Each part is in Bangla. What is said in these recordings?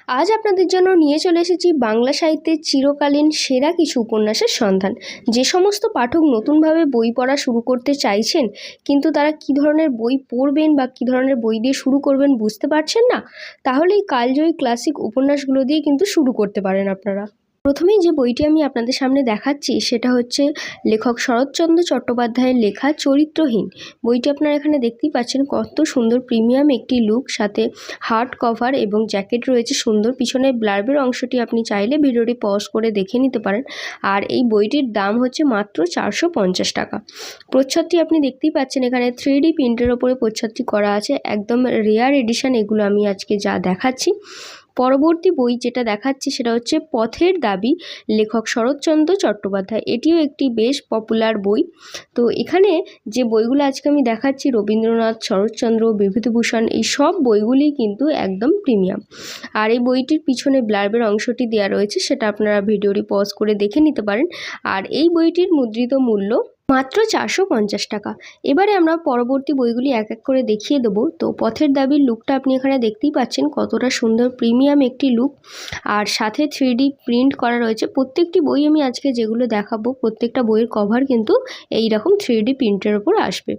আজ আপনাদের জন্য নিয়ে চলে এসেছি বাংলা সাহিত্যের চিরকালীন সেরা কিছু উপন্যাসের সন্ধান। যে সমস্ত পাঠক নতুনভাবে বই পড়া শুরু করতে চাইছেন, কিন্তু তারা কী ধরনের বই পড়বেন বা কী ধরনের বই দিয়ে শুরু করবেন বুঝতে পারছেন না, তাহলে এই কালজয়ী ক্লাসিক উপন্যাসগুলো দিয়ে কিন্তু শুরু করতে পারেন আপনারা। প্রথমেই যে বইটি আমি আপনাদের সামনে দেখাচ্ছি সেটা হচ্ছে লেখক শরৎচন্দ্র চট্টোপাধ্যায়ের লেখা চরিত্রহীন। বইটি আপনারা এখানে দেখতেই পাচ্ছেন, কত সুন্দর প্রিমিয়াম একটি লুক, সাথে হার্ড কভার এবং জ্যাকেট রয়েছে সুন্দর। পিছনে ব্লার্বের অংশটি আপনি চাইলে ভিডিওটি পজ করে দেখে নিতে পারেন। আর এই বইটির দাম হচ্ছে মাত্র 450 টাকা। প্রচ্ছদটি আপনি দেখতেই পাচ্ছেন, এখানে 3D প্রিন্টের ওপরে প্রচ্ছদটি করা আছে, একদম রেয়ার এডিশন এগুলো আমি আজকে যা দেখাচ্ছি। পরবর্তী বই যেটা দেখাচ্ছি সেটা হচ্ছে পথের দাবি, লেখক শরৎচন্দ্র চট্টোপাধ্যায়। এটিও একটি বেশ পপুলার বই। তো এখানে যে বইগুলো আজকে আমি দেখাচ্ছি, রবীন্দ্রনাথ, শরৎচন্দ্র, বিভূতিভূষণ, এই সব বইগুলি কিন্তু একদম প্রিমিয়াম। আর এই বইটির পিছনে ব্লার্বের অংশটি দেওয়া রয়েছে, সেটা আপনারা ভিডিওটি পজ করে দেখে নিতে পারেন। আর এই বইটির মুদ্রিত মূল্য মাত্র 450 টাকা। এবারে আমরা পরবর্তী বইগুলি এক এক করে দেখিয়ে দেবো। তো পথের দাবির লুকটা আপনি এখানে দেখতেই পাচ্ছেন, কতটা সুন্দর প্রিমিয়াম একটি লুক, আর সাথে 3D প্রিন্ট করা রয়েছে। প্রত্যেকটি বই আমি আজকে যেগুলো দেখাবো, প্রত্যেকটা বইয়ের কভার কিন্তু এই রকম 3D প্রিন্টের ওপর আসবে।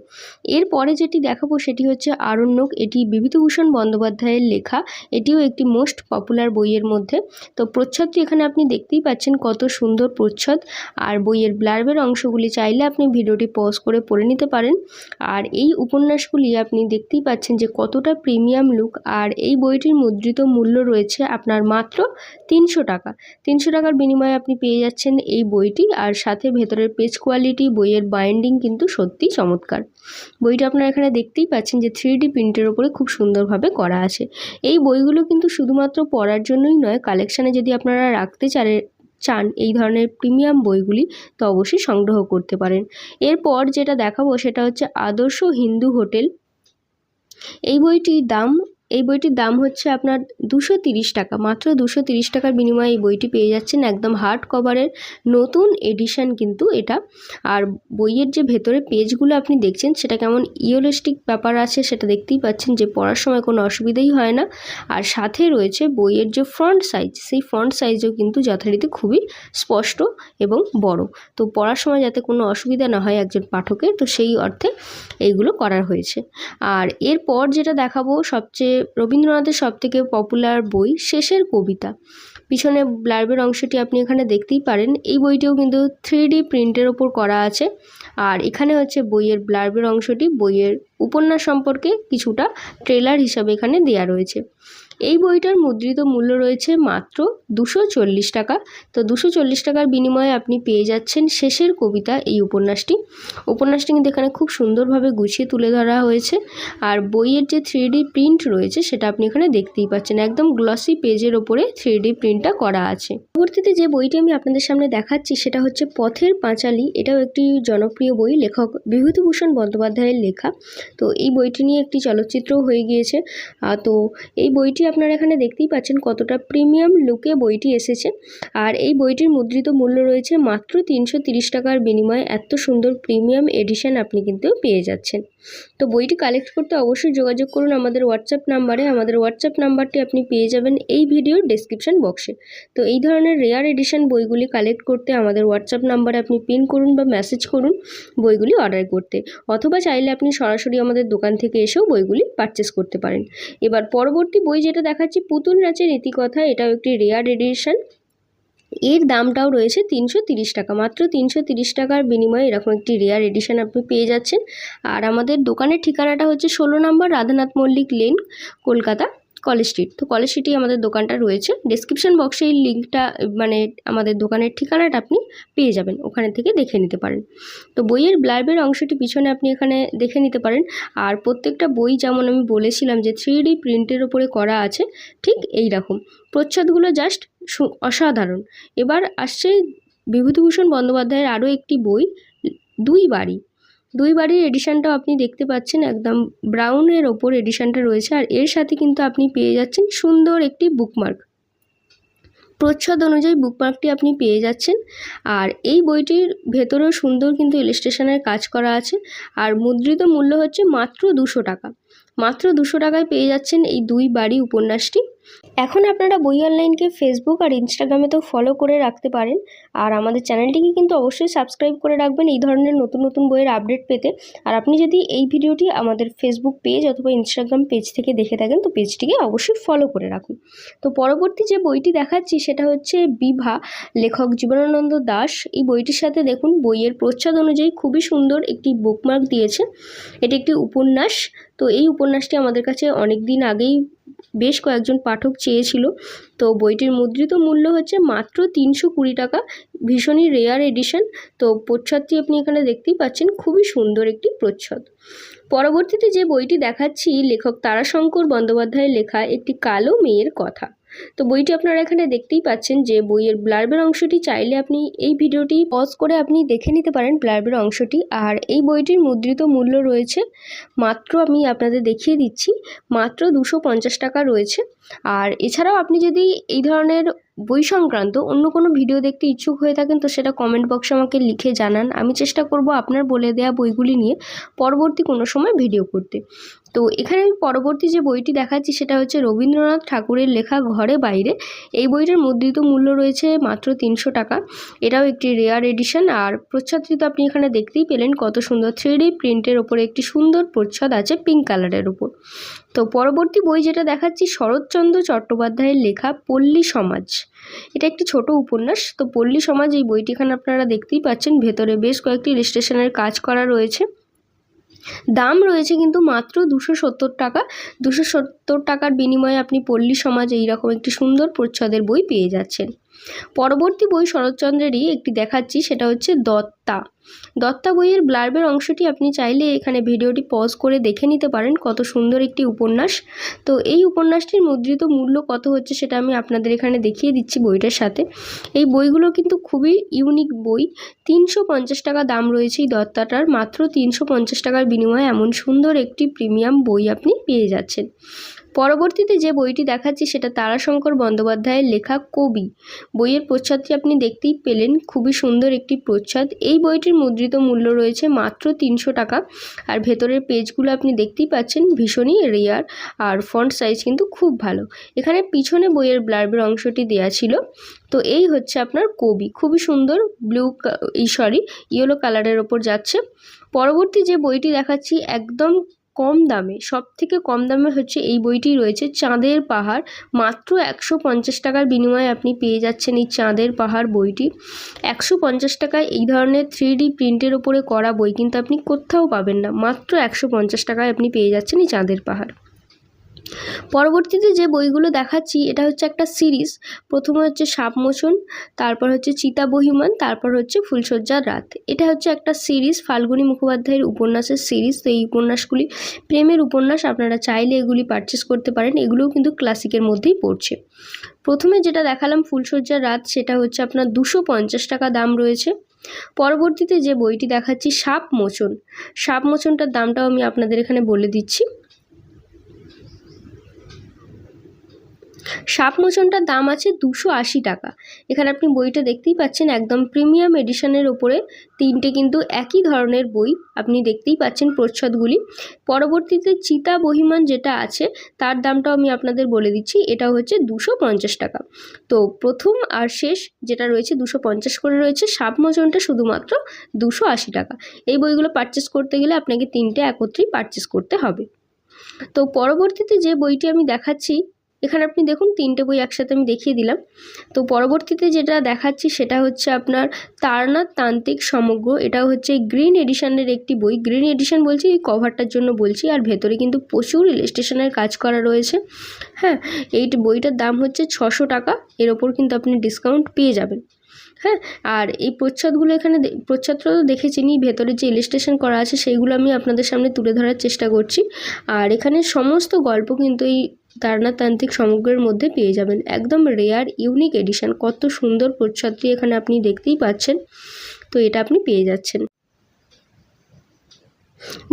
এরপরে যেটি দেখাবো সেটি হচ্ছে আরণ্যক। এটি বিভূতিভূষণ বন্দ্যোপাধ্যায়ের লেখা, এটিও একটি মোস্ট পপুলার বইয়ের মধ্যে। তো প্রচ্ছদটি এখানে আপনি দেখতেই পাচ্ছেন, কত সুন্দর প্রচ্ছদ। আর বইয়ের ব্লার্বের অংশগুলি চাইলে আপনি ভিডিওটি পজ করে পড়ে নিতে পারেন। আর এই উপন্যাসগুলি আপনি দেখতেই পাচ্ছেন যে কতটা প্রিমিয়াম লুক। আর এই বইটির মুদ্রিত মূল্য রয়েছে আপনার মাত্র 300 টাকা। 300 টাকার বিনিময়ে আপনি পেয়ে যাচ্ছেন এই বইটি, আর সাথে ভেতরের পেজ কোয়ালিটি, বইয়ের বাইন্ডিং কিন্তু সত্যিই চমৎকার। বইটা আপনারা এখানে দেখতেই পাচ্ছেন যে 3D প্রিন্টের ওপরে খুব সুন্দরভাবে করা আছে। এই বইগুলো কিন্তু শুধুমাত্র পড়ার জন্যই নয়, কালেকশানে যদি আপনারা রাখতে চান এই ধরনের প্রিমিয়াম বইগুলি, তো অবশ্যই সংগ্রহ করতে পারেন। এরপর যেটা দেখাবো সেটা হচ্ছে আদর্শ হিন্দু হোটেল। এই বইটির দাম হচ্ছে আপনার 230 টাকা। মাত্র 230 টাকার বিনিময়ে এই বইটি পেয়ে যাচ্ছেন, একদম হার্ড কভারের নতুন এডিশন কিন্তু এটা। আর বইয়ের যে ভেতরে পেজগুলো আপনি দেখছেন, সেটা কেমন ইয়োলিস্টিক ব্যাপার আছে সেটা দেখতেই পাচ্ছেন, যে পড়ার সময় কোনো অসুবিধাই হয় না। আর সাথে রয়েছে বইয়ের যে ফ্রন্ট সাইজ, সেই ফ্রন্ট সাইজও কিন্তু যথারীতি খুবই স্পষ্ট এবং বড়। তো পড়ার সময় যাতে কোনো অসুবিধা না হয় একজন পাঠকের, তো সেই অর্থে এইগুলো করা হয়েছে। আর এরপর যেটা দেখাবো, রবীন্দ্রনাথের সবথেকে পপুলার বই শেষের কবিতা। পিছনে ব্লার্বের অংশটি আপনি এখানে দেখতেই পারেন। এই বইটিও কিন্তু 3D প্রিন্টের ওপর করা আছে। আর এখানে হচ্ছে বইয়ের ব্লার্বের অংশটি, বইয়ের উপন্যাস সম্পর্কে কিছুটা ট্রেলার হিসাবে এখানে দেয়া রয়েছে। এই বইটার মুদ্রিত মূল্য রয়েছে মাত্র 240 টাকা। তো 240 টাকার বিনিময়ে আপনি পেয়ে যাচ্ছেন শেষের কবিতা, এই উপন্যাসটি কিন্তু এখানে খুব সুন্দরভাবে গুছিয়ে তুলে ধরা হয়েছে। আর বইয়ের যে 3D প্রিন্ট রয়েছে সেটা আপনি এখানে দেখতেই পাচ্ছেন, একদম গ্লসি পেজের ওপরে 3D প্রিন্টটা করা আছে। পরবর্তীতে যে বইটি আমি আপনাদের সামনে দেখাচ্ছি সেটা হচ্ছে পথের পাঁচালী। এটাও একটি জনপ্রিয় বই, লেখক বিভূতিভূষণ বন্দ্যোপাধ্যায়ের লেখা। তো এই বইটি নিয়ে একটি চলচ্চিত্রও হয়ে গিয়েছে। তো এই বইটি আপনারা এখানে দেখতেই পাচ্ছেন কতটা প্রিমিয়াম লুকে বইটি এসেছে। আর এই বইটির মুদ্রিত মূল্য রয়েছে মাত্র 330 টাকার বিনিময়ে এত সুন্দর প্রিমিয়াম এডিশন আপনি কিন্তু পেয়ে যাচ্ছেন। তো বইটি কালেক্ট করতে অবশ্যই যোগাযোগ করুন আমাদের হোয়াটসঅ্যাপ নাম্বারে। আমাদের হোয়াটসঅ্যাপ নাম্বারটি আপনি পেয়ে যাবেন এই ভিডিওর ডেসক্রিপশন বক্সে। তো এই ধরনের রেয়ার এডিশন বইগুলি কালেক্ট করতে আমাদের হোয়াটসঅ্যাপ নাম্বারে আপনি পিন করুন বা মেসেজ করুন বইগুলি অর্ডার করতে, অথবা চাইলে আপনি সরাসরি আমাদের দোকান থেকে এসেও বইগুলি পারচেস করতে পারেন। এবার পরবর্তী বই যেটা দেখাচ্ছি, পুতুল নাচের ইতিকথা। এটাও একটি রেয়ার এডিশন। এর দামটাও রয়েছে 330 টাকা। মাত্র 330 টাকার বিনিময়ে এরকম একটি রেয়ার এডিশন আপনি পেয়ে যাচ্ছেন। আর আমাদের দোকানের ঠিকানাটা হচ্ছে 16 নম্বর Radhanath Mallick lane, Kolkata, college street. তো কলেজ স্ট্রিটেই আমাদের দোকানটা রয়েছে। ডেসক্রিপশন বক্সে এই লিঙ্কটা, মানে আমাদের দোকানের ঠিকানাটা আপনি পেয়ে যাবেন, ওখানে থেকে দেখে নিতে পারেন। তো বইয়ের ব্লার্বের অংশটি পিছনে আপনি এখানে দেখে নিতে পারেন। আর প্রত্যেকটা বই যেমন আমি বলেছিলাম যে 3D প্রিন্টের ওপরে করা আছে, ঠিক এই রকম প্রচ্ছদগুলো জাস্ট অসাধারণ। এবার আসছে বিভূতিভূষণ বন্দ্যোপাধ্যায়ের আরও একটি বই, দুই বাড়ির এডিশনটাও আপনি দেখতে পাচ্ছেন, একদম ব্রাউনের ওপর এডিশনটা রয়েছে। আর এর সাথে কিন্তু আপনি পেয়ে যাচ্ছেন সুন্দর একটি বুকমার্ক, প্রচ্ছদ অনুযায়ী বুকমার্কটি আপনি পেয়ে যাচ্ছেন। আর এই বইটির ভেতরেও সুন্দর কিন্তু ইলাস্ট্রেশনের কাজ করা আছে। আর মুদ্রিত মূল্য হচ্ছে মাত্র 200 টাকা। মাত্র 200 টাকায় পেয়ে যাচ্ছেন এই দুই বাড়ি উপন্যাসটি। এখন আপনারা বই অনলাইনকে ফেসবুক আর ইনস্টাগ্রামেতেও ফলো করে রাখতে পারেন। আর আমাদের চ্যানেলটিকে কিন্তু অবশ্যই সাবস্ক্রাইব করে রাখবেন এই ধরনের নতুন নতুন বইয়ের আপডেট পেতে। আর আপনি যদি এই ভিডিওটি আমাদের ফেসবুক পেজ অথবা ইনস্টাগ্রাম পেজ থেকে দেখে থাকেন তো পেজটিকে অবশ্যই ফলো করে রাখুন। তো পরবর্তী যে বইটি দেখাচ্ছি সেটা হচ্ছে বিভা, লেখক জীবনানন্দ দাশ। এই বইটির সাথে দেখুন বইয়ের প্রচ্ছদ অনুযায়ী খুবই সুন্দর একটি বুকমার্ক দিয়েছে। এটি একটি উপন্যাস। তো এই উপন্যাসটি আমাদের কাছে অনেক দিন আগেই বেশ কয়েকজন পাঠক চেয়েছিল। তো বইটির মুদ্রিত মূল্য হচ্ছে মাত্র 320 টাকা, ভীষণই রেয়ার এডিশন। তো প্রচ্ছদটি আপনি এখানে দেখতেই পাচ্ছেন, খুবই সুন্দর একটি প্রচ্ছদ। পরবর্তীতে যে বইটি দেখাচ্ছি লেখক তারাশঙ্কর বন্দ্যোপাধ্যায়ের লেখা একটি কালো মেয়ের কথা। তো বইটি আপনারা এখানে দেখতেই পাচ্ছেন যে বইয়ের ব্লার্বের অংশটি চাইলে আপনি এই ভিডিওটি পজ করে আপনি দেখে নিতে পারেন ব্লার্বের অংশটি। আর এই বইটির মুদ্রিত মূল্য রয়েছে মাত্র, আমি আপনাদের দেখিয়ে দিচ্ছি, মাত্র 250 টাকা রয়েছে। আর এছাড়াও আপনি যদি এই ধরনের বই সংক্রান্ত অন্য কোনো ভিডিও দেখতে ইচ্ছুক হয়ে থাকেন তো সেটা কমেন্ট বক্সে আমাকে লিখে জানান। আমি চেষ্টা করব আপনার বলে দেওয়া বইগুলি নিয়ে পরবর্তী কোনো সময় ভিডিও করতে। তো এখানে আমি পরবর্তী যে বইটি দেখাচ্ছি সেটা হচ্ছে রবীন্দ্রনাথ ঠাকুরের লেখা ঘরে বাইরে। এই বইটার মুদ্রিত মূল্য রয়েছে মাত্র 300 টাকা। এটাও একটি রেয়ার এডিশন। আর প্রচ্ছদটি তো আপনি এখানে দেখতেই পেলেন কত সুন্দর 3D প্রিন্টের ওপরে একটি সুন্দর প্রচ্ছদ আছে পিঙ্ক কালারের ওপর। তো পরবর্তী বই যেটা দেখাচ্ছি শরৎচন্দ্র চট্টোপাধ্যায়ের লেখা পল্লী সমাজ। এটা একটি ছোট উপন্যাস। তো পল্লী সমাজ এই বইটি এখানে আপনারা দেখতেই পাচ্ছেন, ভেতরে বেশ কয়েকটি ইলাস্ট্রেশনের কাজ করা রয়েছে। দাম রয়েছে কিন্তু মাত্র 270 টাকা। 270 টাকার বিনিময়ে আপনি পল্লী সমাজ এইরকম একটি সুন্দর প্রচ্ছদের বই পেয়ে যাচ্ছেন। পরবর্তী বই শরৎচন্দ্রেরই একটি দেখাচ্ছি, সেটা হচ্ছে দত্তা। দত্তা বইয়ের ব্লার্বের অংশটি আপনি চাইলে এখানে ভিডিওটি পজ করে দেখে নিতে পারেন, কত সুন্দর একটি উপন্যাস। তো এই উপন্যাসটির মুদ্রিত মূল্য কত হচ্ছে সেটা আমি আপনাদের এখানে দেখিয়ে দিচ্ছি বইটার সাথে। এই বইগুলো কিন্তু খুবই ইউনিক বই। 350 টাকা দাম রয়েছে এই দত্তাটার। মাত্র 350 টাকার বিনিময়ে এমন সুন্দর একটি প্রিমিয়াম বই আপনি পেয়ে যাচ্ছেন। পরবর্তীতে যে বইটি দেখাচ্ছি সেটা তারাশঙ্কর বন্দ্যোপাধ্যায়ের লেখা কবি। বইয়ের প্রচ্ছদটি আপনি দেখতেই পেলেন, খুবই সুন্দর একটি প্রচ্ছদ। এই বইটির মুদ্রিত মূল্য রয়েছে মাত্র 300 টাকা। আর ভেতরের পেজগুলো আপনি দেখতেই পাচ্ছেন, ভীষণই রেয়ার। আর ফন্ট সাইজ কিন্তু খুব ভালো। এখানে পিছনে বইয়ের ব্লার্বের অংশটি দেওয়া ছিল। তো এই হচ্ছে আপনার কবি, খুবই সুন্দর ইয়েলো কালারের ওপর যাচ্ছে। পরবর্তী যে বইটি দেখাচ্ছি একদম কম দামে, সব থেকে কম দামে হচ্ছে এই বইটি রয়েছে চাঁদের পাহাড়। মাত্র 150 টাকার বিনিময়ে আপনি পেয়ে যাচ্ছেন এই চাঁদের পাহাড় বইটি। 150 টাকায় এই ধরনের 3D প্রিন্টের ওপরে করা বই কিন্তু আপনি কোথাও পাবেন না। মাত্র 150 টাকায় আপনি পেয়ে যাচ্ছেন এই চাঁদের পাহাড়। পরবর্তীতে যে বইগুলো দেখাচ্ছি এটা হচ্ছে একটা সিরিজ। প্রথমে হচ্ছে সাপমোচন, তারপর হচ্ছে চিতা বহিমান, তারপর হচ্ছে ফুলশয্যার রাত। এটা হচ্ছে একটা সিরিজ, ফাল্গুনী মুখোপাধ্যায়ের উপন্যাসের সিরিজ। তো এই উপন্যাসগুলি প্রেমের উপন্যাস, আপনারা চাইলে এগুলি পারচেস করতে পারেন। এগুলোও কিন্তু ক্লাসিকের মধ্যেই পড়ছে। প্রথমে যেটা দেখালাম ফুলশয্যার রাত, সেটা হচ্ছে আপনার 250 টাকা দাম রয়েছে। পরবর্তীতে যে বইটি দেখাচ্ছি সাপমোচন। সাপমোচনটার দামটাও আমি আপনাদের এখানে বলে দিচ্ছি। সাপমোচনটার দাম আছে 280 টাকা। এখানে আপনি বইটা দেখতেই পাচ্ছেন, একদম প্রিমিয়াম এডিশনের ওপরে তিনটে কিন্তু একই ধরনের বই আপনি দেখতেই পাচ্ছেন প্রচ্ছদগুলি। পরবর্তীতে চিতা বহিমান যেটা আছে তার দামটাও আমি আপনাদের বলে দিচ্ছি, এটা হচ্ছে 250 টাকা। তো প্রথম আর শেষ যেটা রয়েছে 250 করে রয়েছে, সাপমোচনটা শুধুমাত্র 280 টাকা। এই বইগুলো পারচেস করতে গেলে আপনাকে তিনটে একত্রেই পারচেস করতে হবে। তো পরবর্তীতে যে বইটি আমি দেখাচ্ছি, এখানে আপনি দেখুন তিনটে বই একসাথে আমি দেখিয়ে দিলাম। তো পরবর্তীতে যেটা দেখাচ্ছি সেটা হচ্ছে আপনার তারনাথ তান্ত্রিক সমগ্র। এটা হচ্ছে গ্রিন এডিশনের একটি বই। গ্রিন এডিশন বলছি এই কভারটার জন্য বলছি, আর ভেতরে কিন্তু প্রচুর ইলাস্ট্রেশনের কাজ করা রয়েছে। হ্যাঁ, এই বইটার দাম হচ্ছে 600 টাকা। এর ওপর কিন্তু আপনি ডিসকাউন্ট পেয়ে যাবেন। হ্যাঁ, আর এই প্রচ্ছদগুলো এখানে প্রচ্ছদটা তো দেখেছেনই, ভেতরে যে ইলাস্ট্রেশন করা আছে সেইগুলো আমি আপনাদের সামনে তুলে ধরার চেষ্টা করছি। আর এখানে সমস্ত গল্প কিন্তু এই তারনাথ তান্ত্রিক সমগ্রের মধ্যে পেয়ে যাবেন। একদম রেয়ার ইউনিক এডিশন, কত সুন্দর প্রচ্ছদটি এখানে আপনি দেখতেই পাচ্ছেন। তো এটা আপনি পেয়ে যাচ্ছেন।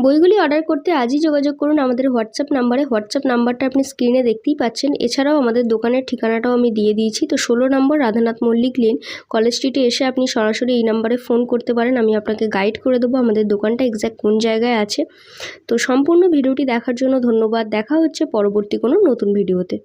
বইগুলি অর্ডার করতে আজই যোগাযোগ করুন আমাদের হোয়াটসঅ্যাপ নাম্বারে। হোয়াটসঅ্যাপ নাম্বারটা আপনি স্ক্রিনে দেখতেই পাচ্ছেন। এছাড়াও আমাদের দোকানের ঠিকানাটাও আমি দিয়ে দিয়েছি। তো 16 নম্বর রাধানাথ মল্লিক লেন, কলেজ স্ট্রিটে এসে আপনি সরাসরি এই নাম্বারে ফোন করতে পারেন। আমি আপনাকে গাইড করে দেবো আমাদের দোকানটা এক্স্যাক্ট কোন জায়গায় আছে। তো সম্পূর্ণ ভিডিওটি দেখার জন্য ধন্যবাদ। দেখা হচ্ছে পরবর্তী কোনো নতুন ভিডিওতে।